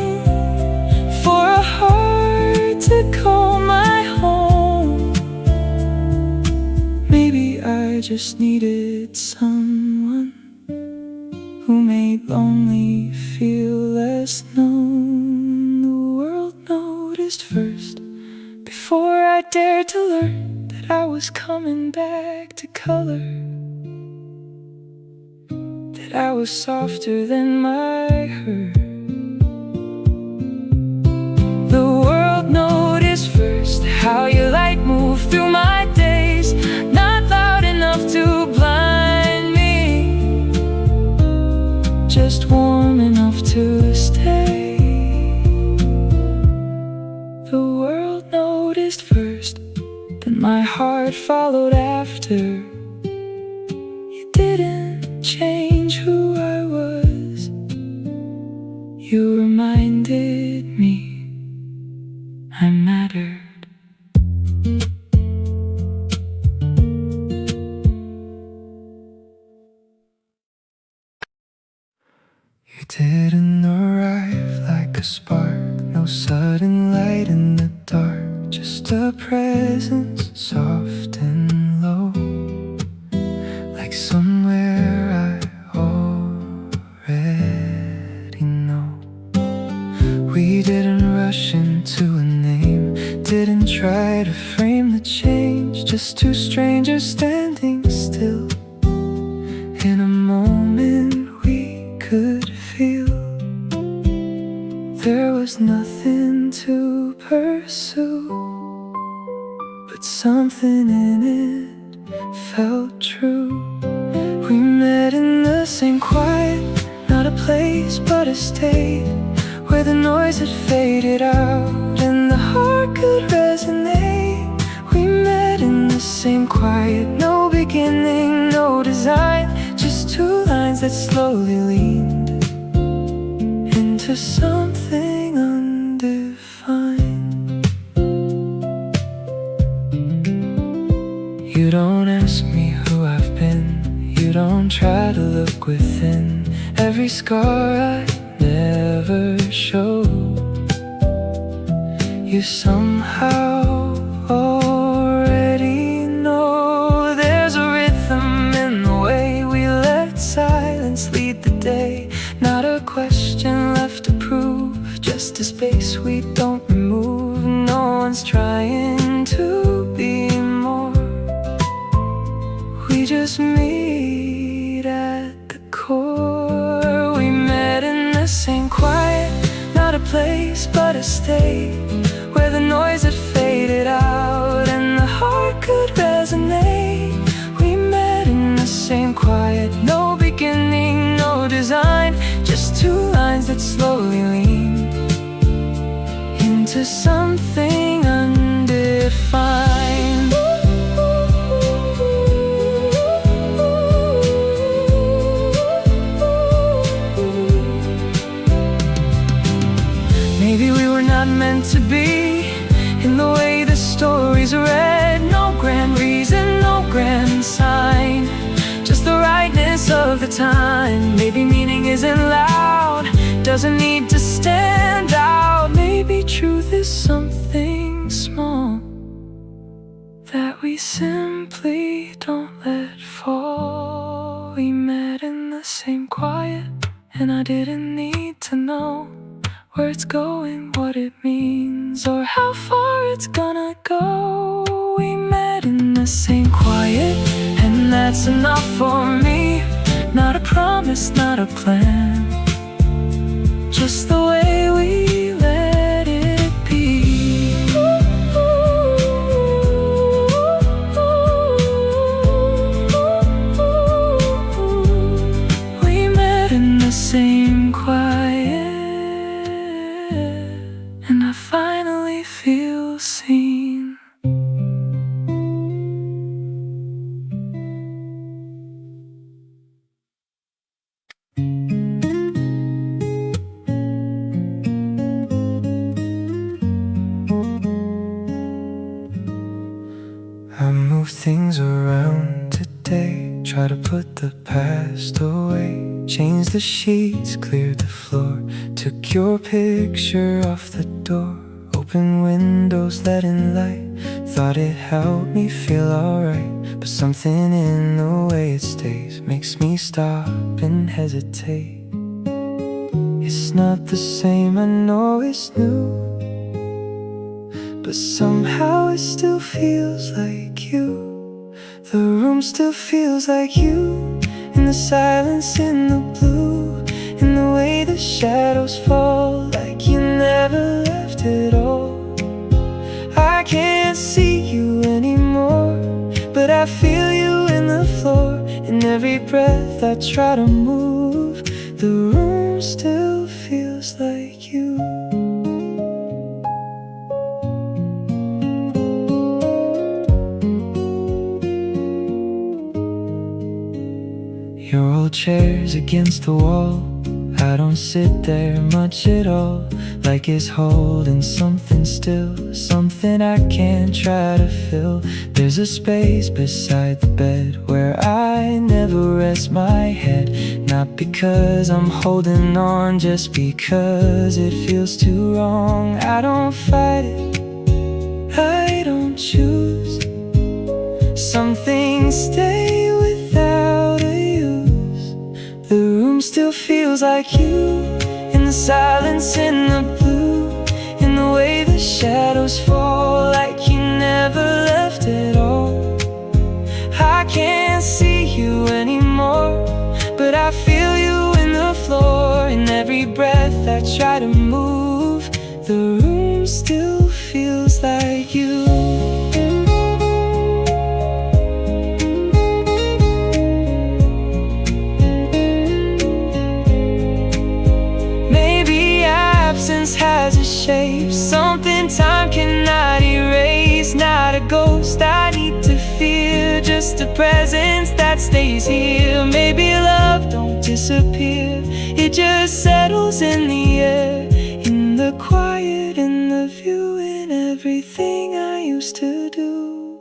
S1: for a heart to call my home. Maybe I just needed someone who made lonely feel less known. The world noticed first before I dared to learn that I was coming back to color, that I was softer than my hurt. The world noticed first how your light moved through my days, not loud enough to blind me, just warm enough to stay. The world noticed first, then my heart followed after. You didn't change who I was. You reminded me I mattered. You didn't arrive like a spark, no sudden light in the dark, just a presence soft and low, like somewhere I already know. We didn't rush into a name, didn't try to frame the change, just two strangers standing still in a moment we could feel. There was nothing to pursue, but something in it felt true. We met in the same quiet, not a place but a state, where the noise had faded out and the heart could resonate. We met in the same quiet, no beginning, no design, just two lines that slowly leaned into something undefined. You don't ask me who I've been, you don't try to look within every scar I never showed. You somehow already know there's a rhythm in the way we let silence lead the day. Not a question left to prove, just a space we don't remove. No one's trying to be more, we just meet at the core. We met in the same quiet, not a place but a state, where the noise had faded out and the heart could resonate. We met in the same quiet, no beginning, no design, just two lines that slowly lean into something undefined. Maybe we were not meant to be in the way the stories read. No grand reason, no grand sign, just the rightness of the time. Maybe meaning isn't loud, doesn't need to stand out. Maybe truth is something small that we simply don't let fall. We met in the same quiet, and I didn't need to know where it's going, what it means, or how far it's gonna go. We met in the same quiet, and that's enough for me. Not a promise, not a plan, just the way we let it be. We met in the same quiet, and I I move things around today, try to put the past away. Changed the sheets, cleared the floor, took your picture off the door. Open windows, let in light, thought it helped me feel alright. But something in the way it stays makes me stop and hesitate. It's not the same, I know it's new, but somehow it still feels like you. The room still feels like you, in the silence, in the blue, in the way the shadows fall, like you never left at all. I can't see you anymore, but I feel you in the floor. In every breath I try to move, the room still feels like you. Your old chair's against the wall, I don't sit there much at all, like it's holding something still, something I can't try to fill. There's a space beside the bed where I never rest my head, not because I'm holding on, just because it feels too wrong. I don't fight it, I don't choose. Some things stay without a use. The room still feels like you, in the silence, in the blue, in the way the shadows fall, like you never left at all. I can't see you anymore, but I feel you in the floor. In every breath I try to move, the room still feels like you. Has a shape, something time cannot erase. Not a ghost I need to fear, just a presence that stays here. Maybe love don't disappear, it just settles in the air, in the quiet, in the view, in everything I used to do.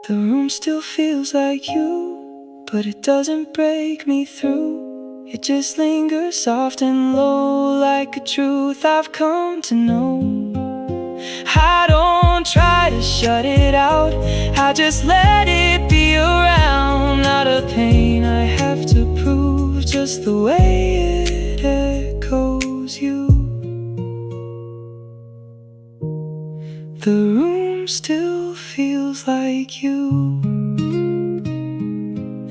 S1: The room still feels like you, but it doesn't break me through. It just lingers soft and low, like a truth I've come to know. I don't try to shut it out, I just let it be around. Not a pain I have to prove, just the way it echoes you. The room still feels like you,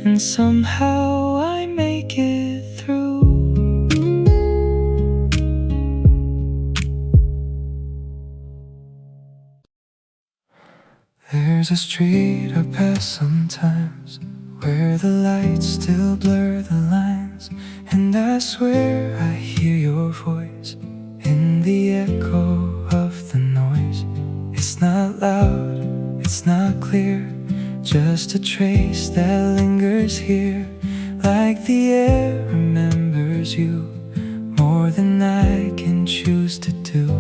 S1: and somehow I make it through. There's a street I pass sometimes, where the lights still blur the lines, and I swear I hear your voice in the echo of the noise. It's not loud, it's not clear, just a trace that lingers here, like the air remembers you more than I can choose to do.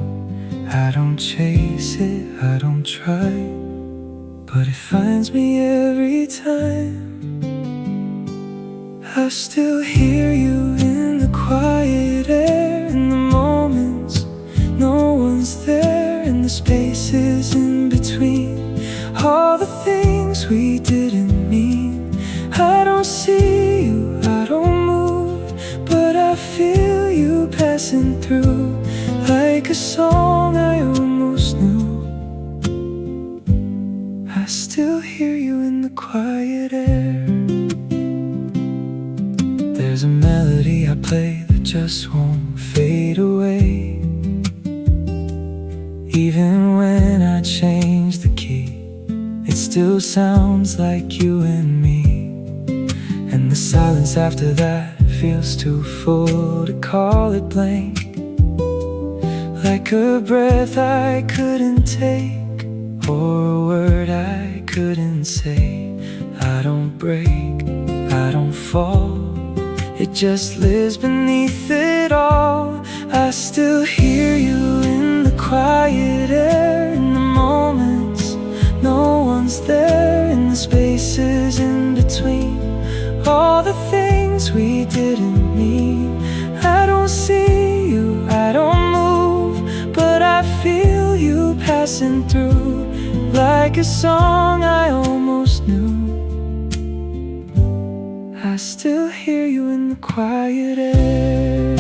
S1: I don't chase it, I don't try, but it finds me every time. I still hear you in the quiet air, in the moments no one's there, in the spaces in between, all the things we didn't mean. I don't see you, I don't move, but I feel you passing through, like a song I almost knew. I still hear you in the quiet air. There's a melody I play that just won't fade away, even when I change the key. It still sounds like you and me, and the silence after that feels too full to call it blank, like a breath I couldn't take, or a word I couldn't say. I don't break, I don't fall, it just lives beneath it all. I still hear you in the quiet air, in the moments no the things we didn't mean. I don't see you, I don't move, but I feel you passing through, like a song I almost knew. I still hear you in the quiet air.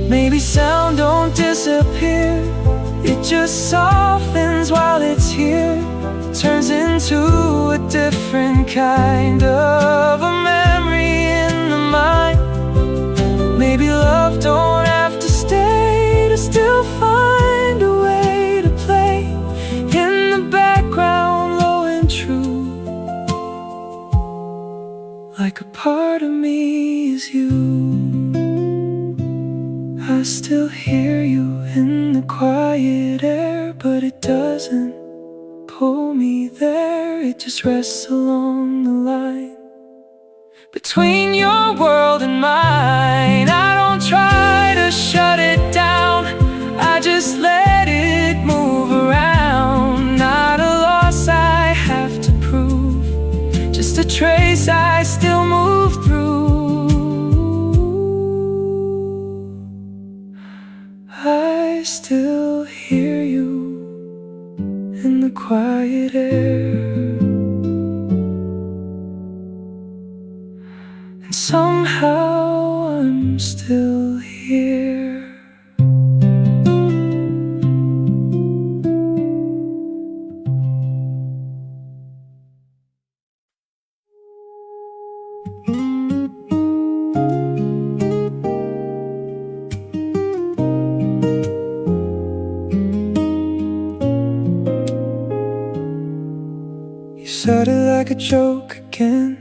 S1: Maybe sound don't disappear, it just softens while it's here, turns into a different kind of a memory in the mind. Maybe love don't have to stay to still find a way to play in the background, low and true, like a part of me is you. I still hear you in the quiet air, but it doesn't pull me there. It just rests along the line between your world and mine. I don't try to shut it down, I just let it move around. Not a loss I have to prove, just a trace I still move through. I still hear you in the quiet air, and somehow I'm still here. Said it like a joke again,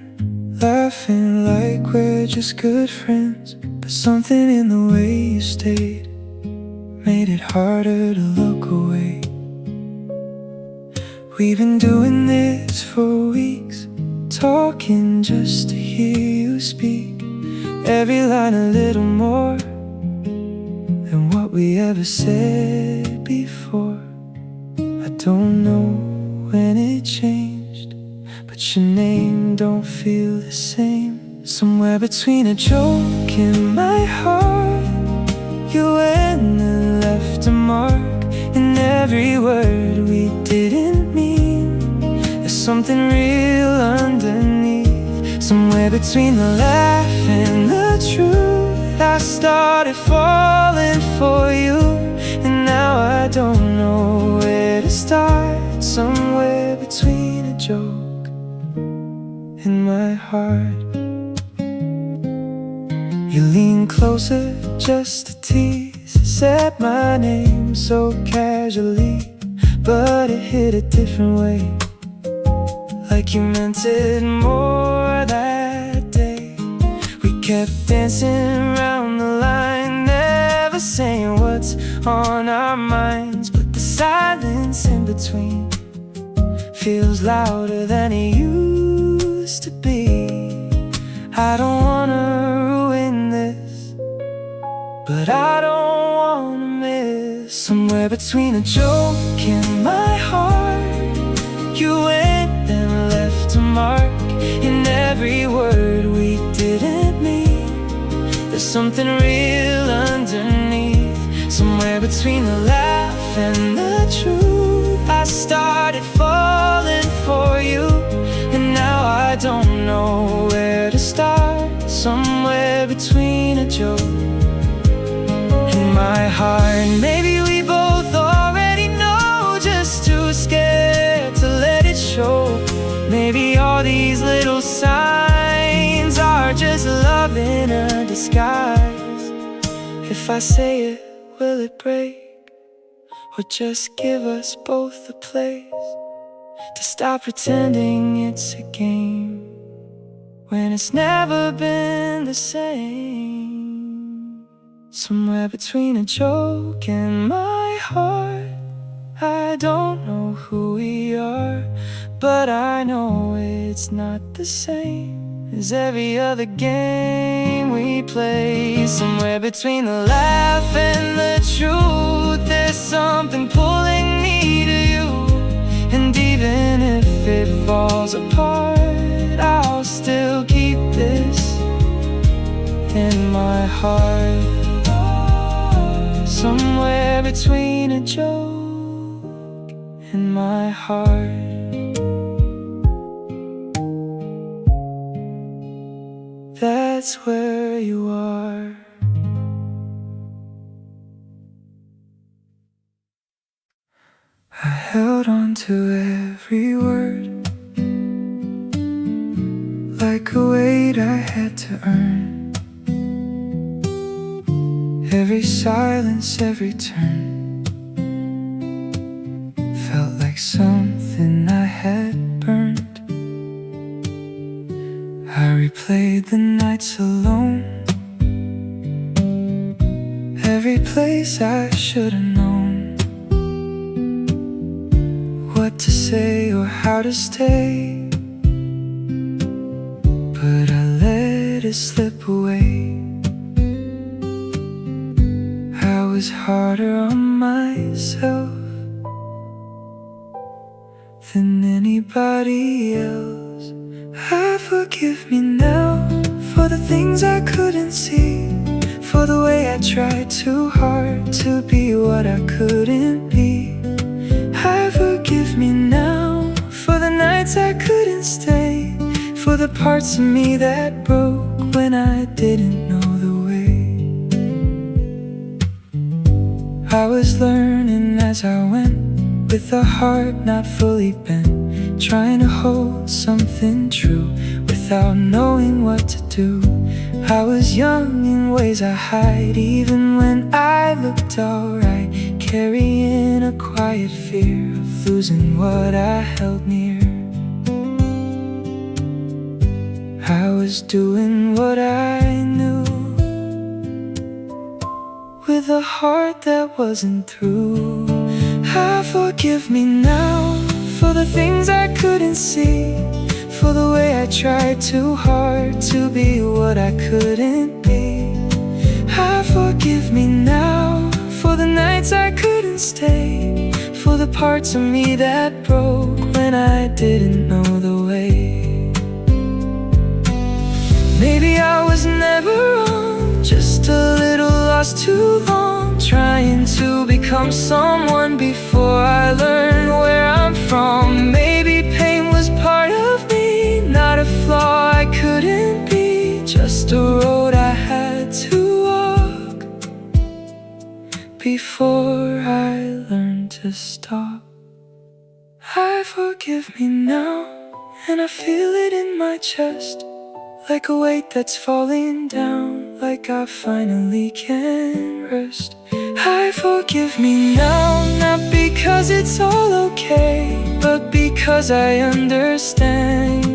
S1: laughing like we're just good friends. But something in the way you stayed made it harder to look away. We've been doing this for weeks, talking just to hear you speak. Every line a little more than what we ever said before. I don't know when it changed, but your name don't feel the same. Somewhere between a joke in my heart, you went and left a mark in every word we didn't mean. There's something real underneath, somewhere between the laugh and the truth. I started falling for you, and now I don't know where to start. Somewhere between a joke in my heart. You lean closer just to tease, said my name so casually, but it hit a different way, like you meant it more that day. We kept dancing around the line, never saying what's on our minds, but the silence in between feels louder than it used to be. I don't wanna ruin this, but I don't wanna miss. Somewhere between a joke and my heart, you went and left a mark in every word we didn't mean. There's something real underneath, somewhere between the laugh and the truth. I started falling for you, and now I don't know where to start. Somewhere between a joke and my heart. Maybe we both already know, just too scared to let it show. Maybe all these little signs are just love in a disguise. If I say it, will it break? Or just give us both a place to stop pretending it's a game, when it's never been the same. Somewhere between a joke and my heart, I don't know who we are, but I know it's not the same as every other game we play. Somewhere between the laugh and the truth, there's something pulling me to you. And even if it falls apart, I'll still my heart, somewhere between a joke and my heart. That's where you are. I held on to every word like a weight I had to earn. Every silence, every turn felt like something I had burned. I replayed the nights alone, every place I should have known what to say or how to stay, but I let it slip away. I was harder on myself than anybody else. Forgive me now for the things I couldn't see, for the way I tried too hard to be what I couldn't be. Forgive me now for the nights I couldn't stay, for the parts of me that broke when I didn't know the way. I was learning as I went, with a heart not fully bent, trying to hold something true without knowing what to do. I was young in ways I hide, even when I looked alright, carrying a quiet fear of losing what I held near. I was doing what I knew, with a heart that wasn't through. Forgive me now for the things I couldn't see, for the way I tried too hard to be what I couldn't be. Forgive me now for the nights I couldn't stay, for the parts of me that broke when I didn't know the way. Maybe I was never wrong, just a little lost too long, trying to become someone before I learned where I'm from. Maybe pain was part of me, not a flaw I couldn't be, just a road I had to walk before I learned to stop. Forgive me now, and I feel it in my chest, like a weight that's falling down, like I finally can rest. Forgive me now, not because it's all okay, but because I understand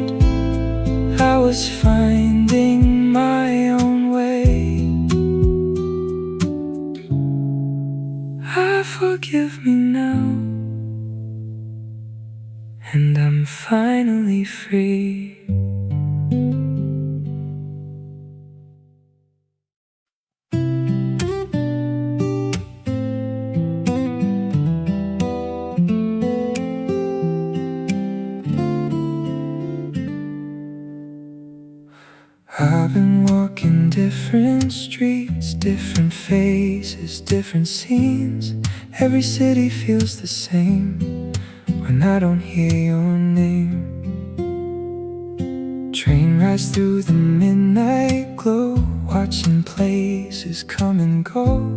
S1: I was finding my own way. Forgive me now, and I'm finally free. I've been walking different streets, different faces, different scenes. Every city feels the same when I don't hear your name. Train rides through the midnight glow, watching places come and go.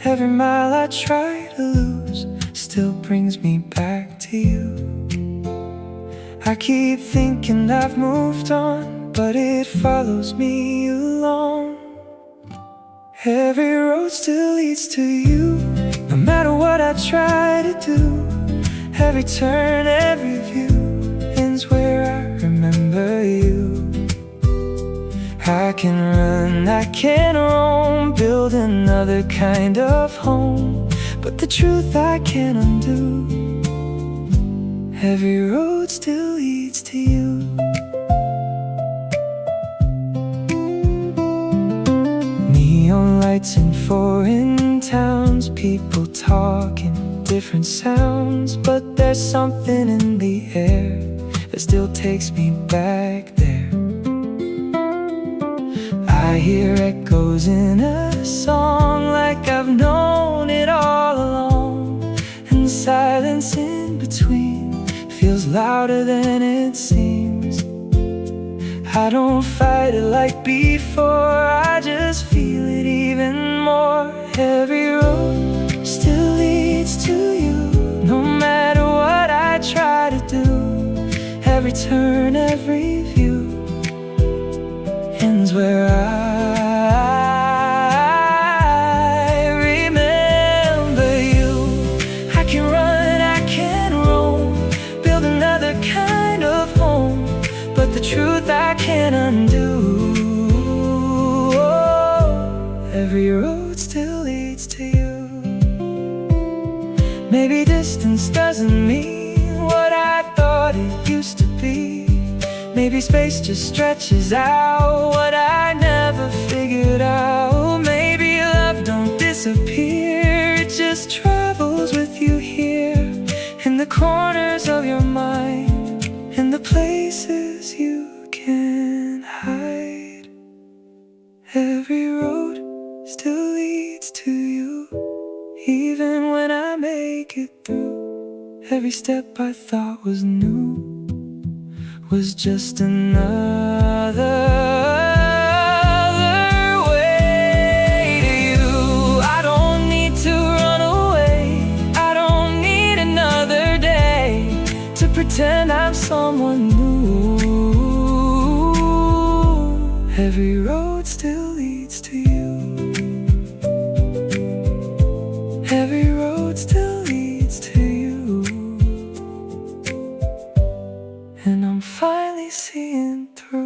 S1: Every mile I try to lose still brings me back to you. I keep thinking I've moved on, but it follows me along. Every road still leads to you, no matter what I try to do. Every turn, every view ends where I remember you. I can run, I can roam, build another kind of home, but the truth I can't undo. Every road still leads to you. Neon lights in foreign towns, people talking different sounds, but there's something in the air that still takes me back there. I hear echoes in a song like I've known it all along. And the silence in between feels louder than it seems. I don't fight it like before, I just feel it even more. Every road still leads to you, no matter what I try to do. Every turn, every view ends where I remember you. I can run, I can roam, build another kind of home, but the truth I can't undo. Oh, every road still leads to you. Maybe distance doesn't mean what I thought it used to be. Maybe space just stretches out what I never figured out. Maybe love don't disappear, it just travels with you here, in the corners of your mind, in the places you can hide. Every road still leads to you, even when I make it through. Every step I thought was new was just another way to you. I don't need to run away, I don't need another day to pretend I'm someone new. Every road still leads to you. Every road still leads to you. And I'm finally seeing through.